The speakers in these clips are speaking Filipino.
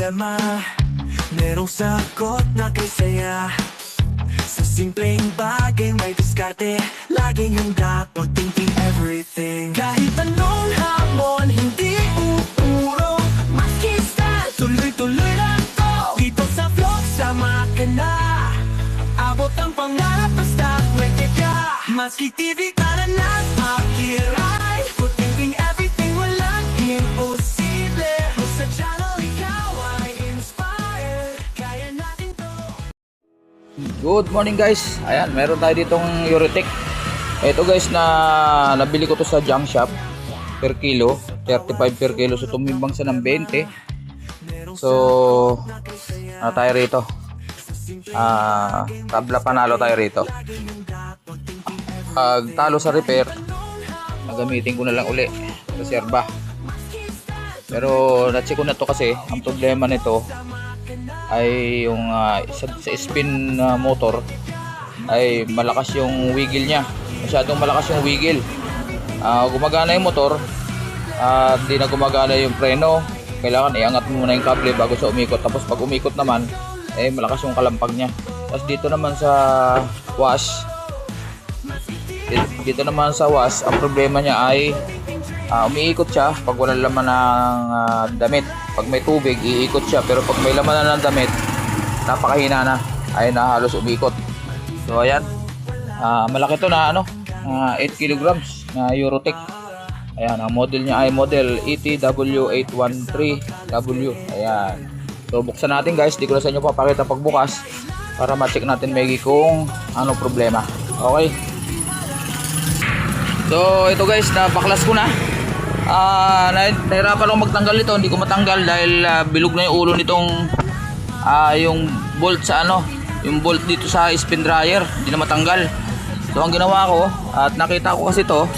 problema, merong sagot na kay saya. Sa simpleng bagay may diskarte, laging handa, thinking everything. Kahit anong hamon, hindi uurong makista, tuloy-tuloy lang to. Dito sa vlog, sama ka na. Abot ang pangarap, basta pwede ka. Maski TV ka na ng akiray, thinking everything, walang imposible. Sa channel, ikaw ay inspired, kaya natin to. Good morning guys. Ayan, meron tayo ditong Eurotech. Ito guys na nabili ko to sa junk shop per kilo, 35 per kilo. So tumimbang siya ng 20. So tayo rito. Tabla panalo tayo rito. Pag talo sa repair, gagamitin ko na lang uli reserva. Pero na-check ko na to kasi ang problema nito ay yung sa spin motor ay malakas yung wiggle nya, masyadong malakas yung wiggle. Gumagana yung motor at di na gumagana yung preno. Kailangan iangat mo muna yung kable bago siya umikot, tapos pag umikot naman eh malakas yung kalampag nya. Tapos dito naman sa wash, dito naman sa wash ang problema nya ay umiikot siya pag walang laman ng damit. Pag may tubig, iikot siya, pero pag may laman na ng damit, napakahina na, ay halos umikot. So ayan, malaki to na 8 kilograms na Eurotech. Ayan, ang model niya ay model ETW813W. Ayan, so buksan natin guys. Di ko na sa inyo papakita pagbukas para ma-check natin may kung ano problema. Okay, so ito guys, napaklas ko na. Nahirapan akong magtanggal nito, hindi ko matanggal dahil bilog na yung ulo nitong yung bolt sa yung bolt dito sa spin dryer, hindi na matanggal. So ang ginawa ko, at nakita ko kasi ito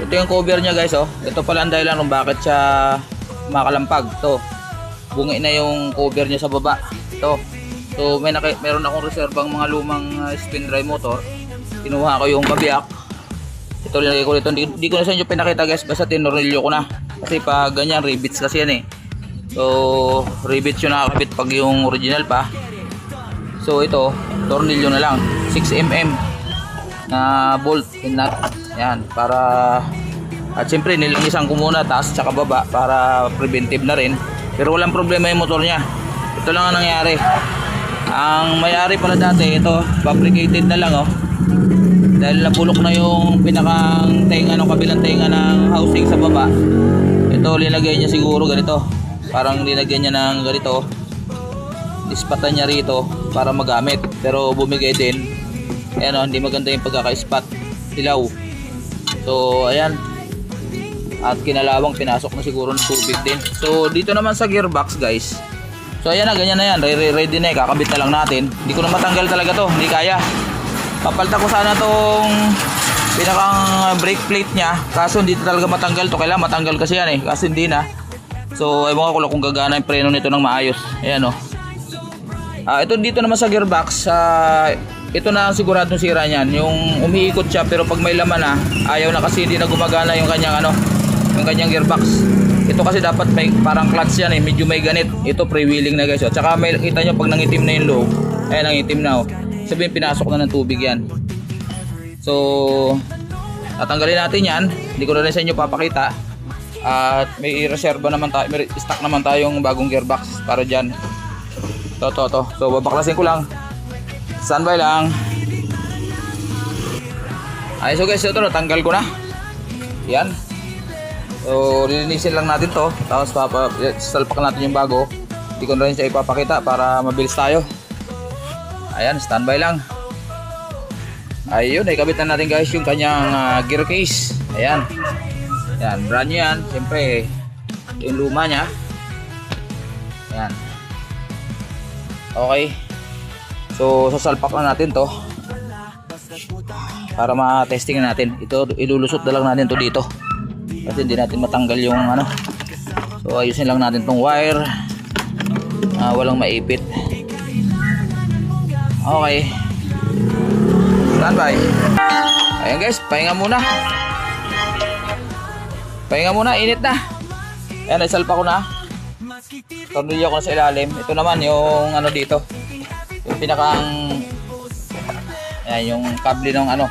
yung cover niya guys. Ito pala ang dahilan kung bakit siya makalampag. To bungi na yung cover niya sa baba. So meron akong reserbang mga lumang spin dry motor. Kinuha ko yung kabiyak. Ito nilagay ko dito. Hindi ko na sa inyo pinakita guys, basta tinornilyo ko na. Kasi pag ganyan, rivets kasi yan eh. So rivets yung nakakabit pag yung original pa. So ito, tornilyo na lang 6mm na bolt and nut. Yan, para at siyempre nilangisan ko muna taas tsaka baba para preventive na rin. Pero walang problema yung motor nya. Ito lang ang nangyari. Ang may-ari pala dati, ito fabricated na lang dahil napulok na yung pinakang tenga ng kabilang tenga ng housing sa baba. Ito linagay niya siguro ganito, parang linagyan niya ng ganito, ispatan niya rito para magamit, pero bumigay din. Ayan hindi maganda yung pagkaka-ispat, hilaw. So ayan, at kinalawang pinasok na siguro ng tubig din. So dito naman sa gearbox guys, so ayan na, ganyan na yan, ready na kakabit na lang natin. Hindi ko na matanggal talaga to, hindi kaya. Papalta ko sana tong pinakang brake plate nya, kaso hindi talaga matanggal to. Kailangan matanggal kasi yan eh, kasi hindi na. So ewan ko kung gagana yung preno nito ng maayos. Ayan ito dito naman sa gearbox, ito na ang siguradong sira niyan. Yung umiikot siya pero pag may laman na, ayaw na kasi hindi na gumagana yung kanyang yung kanyang gearbox. Ito kasi dapat may parang clutch yan eh, medyo may ganit. Ito pre-wheeling na guys. At saka may kita nyo pag nangitim na yung loob. Ayan, nangitim na sabihin pinasok na ng tubig yan. So tatanggalin natin yan. Hindi ko na rin sa inyo papakita. At may reserva naman tayo, may stock naman tayong bagong gearbox para dyan. To. So babaklasin ko lang, standby lang. Ay so guys, ito natanggal ko na yan. So lilinisin lang natin to, tapos salpak natin yung bago. Hindi ko na rin siya ipapakita para mabilis tayo. Ayan, standby lang. Ayun, ikabit na natin guys yung kanyang gear case. Ayan. Ayan, brand new yan. Siyempre, yung luma nya. Ayan. Okay. So, sasalpak na natin to para ma-testing natin. Ito, ilulusot na lang natin to dito. Kasi hindi natin matanggal yung So, ayusin lang natin tong wire. Walang maipit. Okay, standby. Ayan guys, pahinga muna. Init na. Ayan, isalpa ko na. tornilyo ko na sa ilalim. Ito naman yung ano dito. Yung pinakang ayan, yung kable ng ano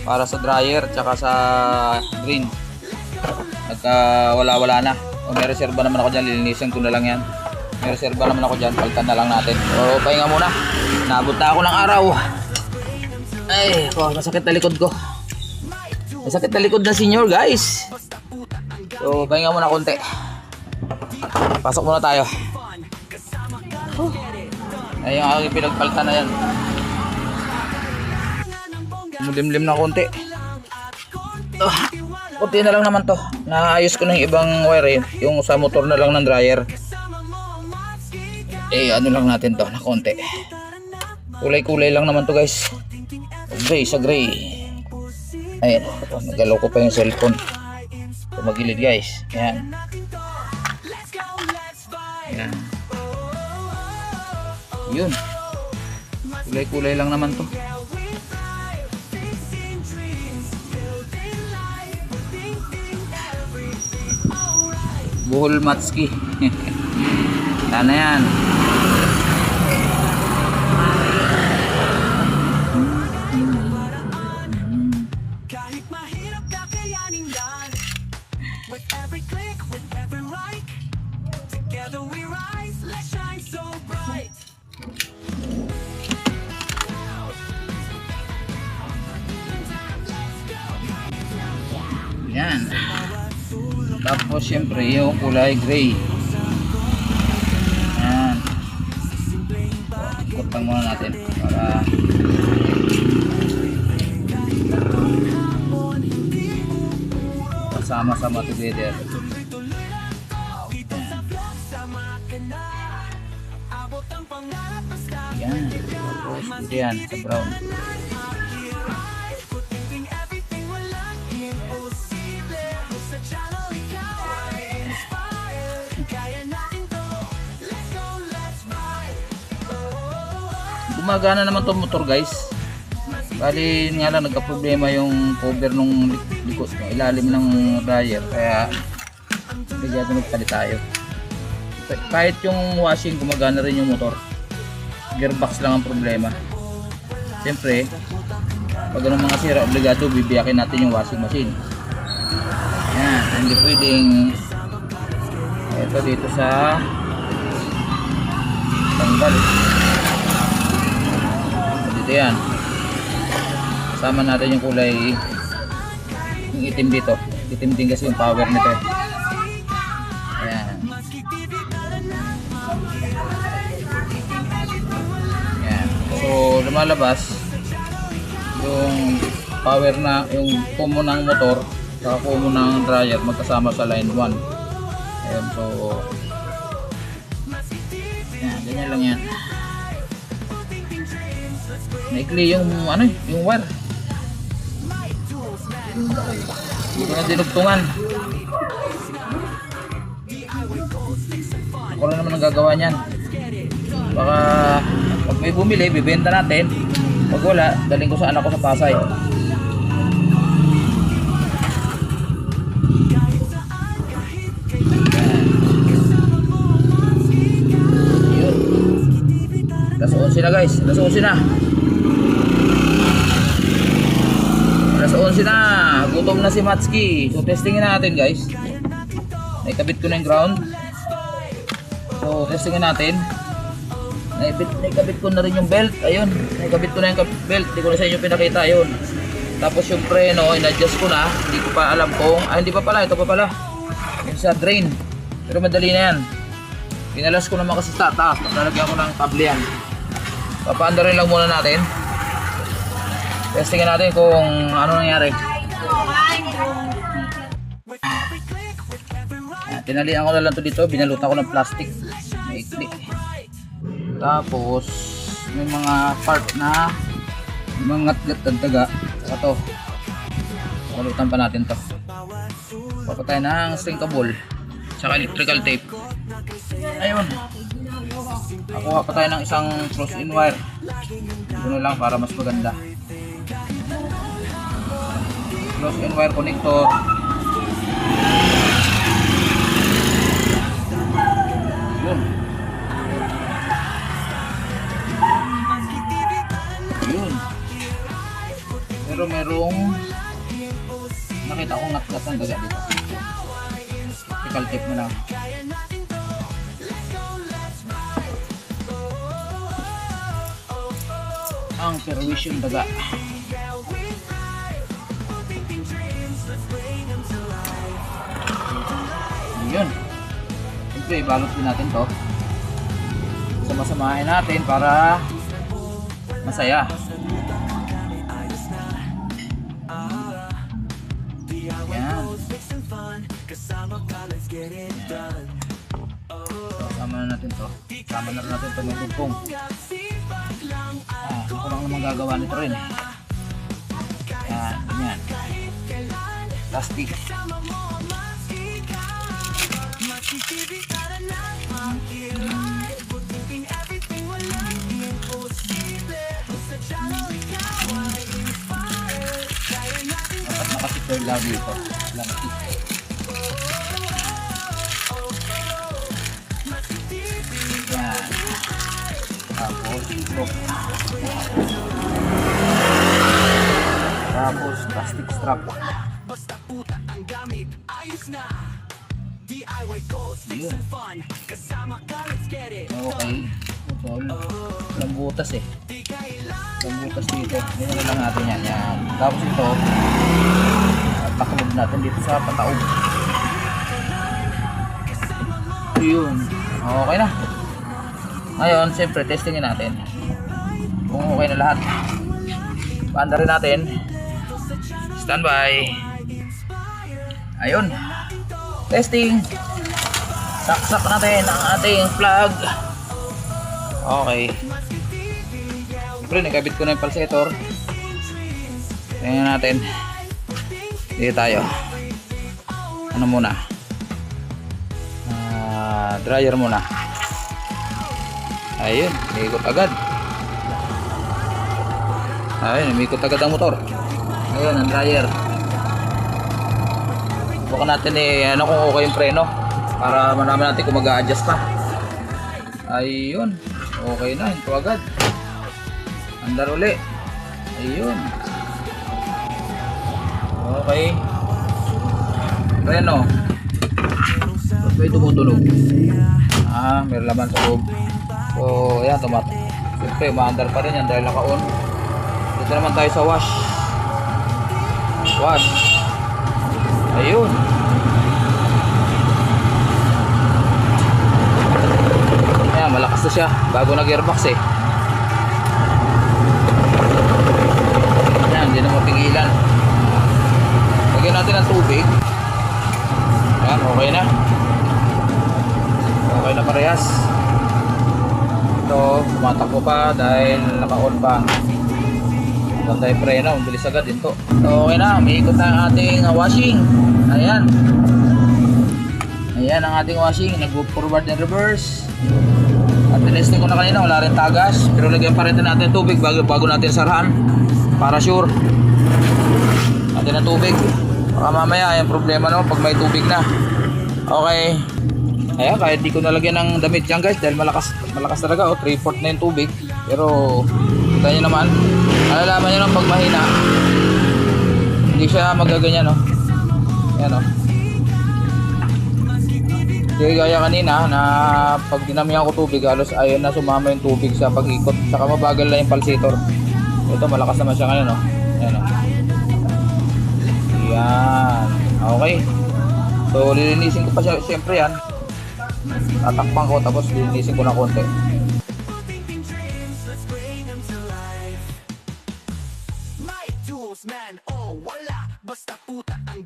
para sa dryer tsaka sa green. Nagka wala na. O may reserba naman ako dyan, lilinisan ko na lang yan. May reserba naman ako dyan, palitan na lang natin. So pahinga muna. Nabot na ako ng araw. Ay, masakit na likod ko. Masakit na likod na senior guys. So pahinga muna konti. Pasok muna tayo. Ay, yung aking pinagpalitan na yan. Mulimlim na konti. Konti na lang naman to. Naayos ko na yung ibang wire. Yung sa motor na lang ng dryer. Eh, ano lang natin to na konti. Kulay-kulay lang naman to guys. Gray sa gray. Ayan. Nagalaw ko pa yung cellphone. Tumagilid guys. Ayan. Ayan. Yun. Kulay-kulay lang naman to. Buhol Matski. Sana yan. Kahit mahirap kakayanin yan. With every click, with every like, together we rise, let's shine so bright. Yan. Tapos syempre yung kulay gray. Yan. Ikot lang muna natin para sama-sama together. Yan. Tapos ito yan sa brown. Gumagana naman tong motor guys. Bali nga lang nagka-problema yung cover nung likod, ilalim ng dryer, kaya bigyan nagpalit tayo. Kahit yung washing gumagana rin yung motor. Gearbox lang ang problema. Siyempre, pag anong mga sira, obligado bibiyakin natin yung washing machine. Yan, hindi pwedeng ito dito sa tanggal. Dito yan. Sama natin yung kulay, yung itim dito. Itim din kasi yung power nito. Ayan. Ayan. So lumalabas yung power na, yung kumo ng motor saka kumo ng dryer magkasama sa line 1. Ayan, so ayan, ganyan lang yan. Naikli yung ano, yung wire. Ito na dinugtungan. Ako lang naman ang gagawa niyan. Baka pag may bumili, bibenta natin. Pag wala, daling ko sa anak ko sa Pasay. Yun. Alas 11 na guys. Alas 11 na. Alas 11 na. Gutom na si Matski. So testingin natin guys. Naikabit ko na yung ground. So testingin natin. Naikabit ko na rin yung belt. Ayun. Naikabit ko na yung belt. Hindi ko na sa inyo pinakita. Ayun. Tapos yung preno, in-adjust ko na. Hindi ko pa alam kung... Ah, hindi pa pala. Ito pa pala. Yung sa drain. Pero madali na yan. Pinalas ko naman kasi sa taas. Lalagyan ko ng kable yan. Papaanda rin lang muna natin. Testingin natin kung ano nangyari. Tinalian ko na lang to dito. Binalutan ko ng plastic. Maikli. Tapos may mga part na mga ngat-ngat ito. Balutan pa natin to. Papatay ng string cable tsaka electrical tape. Ayun. Nakuha pa tayo ng isang cross-in wire. Ito na lang para mas maganda. Cross-in wire connector. Pero merong nakita ko ngat-ngat ng daga dito. Electrical tape na lang. Ang perwisyon daga. Yun. Siyempre, ibalot din natin to. Sama-samahin natin para masaya. Yan. Sama na natin to. Sama na rin natin to. May tugtong. Ako lang naman gagawa nito rin. Yan. Ganyan. Plastic. Dapat nakasecure lang dito. Plastic. Yan. Tapos lock. Tapos plastic strap. Yun. Okay. Walang butas eh. Walang butas dito. Ganyan na lang natin yan. Yan. Tapos ito, taklob natin dito sa pataog. Yun. Okay na. Ngayon, siyempre, testingin natin kung okay na lahat. Paanda rin natin. Standby. Ayun. Testing. Saksak natin ang ating plug. Okay. Siyempre, nakabit ko na yung pulsator. Tingnan natin. Dito tayo. Ano muna? Dryer muna. Ayun, umikot agad. Ayun, umikot agad ang motor. Ayun, ang dryer. Bukan natin ano kung okay yung preno para malaman natin kung mag-a-adjust pa. Ayun, okay na, ito agad. Andar uli. Ayun. Okay. Preno. Ba't ba tumutunog? May laman sa loob. So, ayan, siyempre, maandar pa rin yan dahil naka-on. Dito naman tayo sa wash. Wash. Ayun. Ayan, malakas na siya. Bago nag-airbox eh. Ayan, hindi na mapigilan. Lagyan natin ng tubig. Ayan, okay na. Okay na parehas. Ito, tumatakbo pa dahil naka-on pa. Ito tayo preno, bilis agad dito. Okay na, umiikot na ang ating washing. Ayan. Ayan ang ating washing. Nag-forward and reverse. At tinesting ko na kanina, wala rin tagas. Pero lagyan pa rin natin tubig bago natin sarahan. Para sure. Natin ang tubig. Baka mamaya, yung problema naman pag may tubig na. Okay. Ayan, kahit di ko nalagyan ng damit yan guys dahil malakas talaga, 3/4 na yung tubig. Pero kita nyo naman, alalaman nyo lang pag mahina hindi siya magaganyan, no? Ayan, no? Hindi gaya kanina na pag dinamihan ko tubig halos ayun na sumama yung tubig sa pag-ikot, saka mabagal lang yung pulsator. Ito malakas naman siya ngayon, no? Ayan, no? Ayan, okay. So lilinisin ko pa siya, siyempre yan. Tatakpan ko tapos lilinisin ko na konti. Man, oh wala, basta puta ang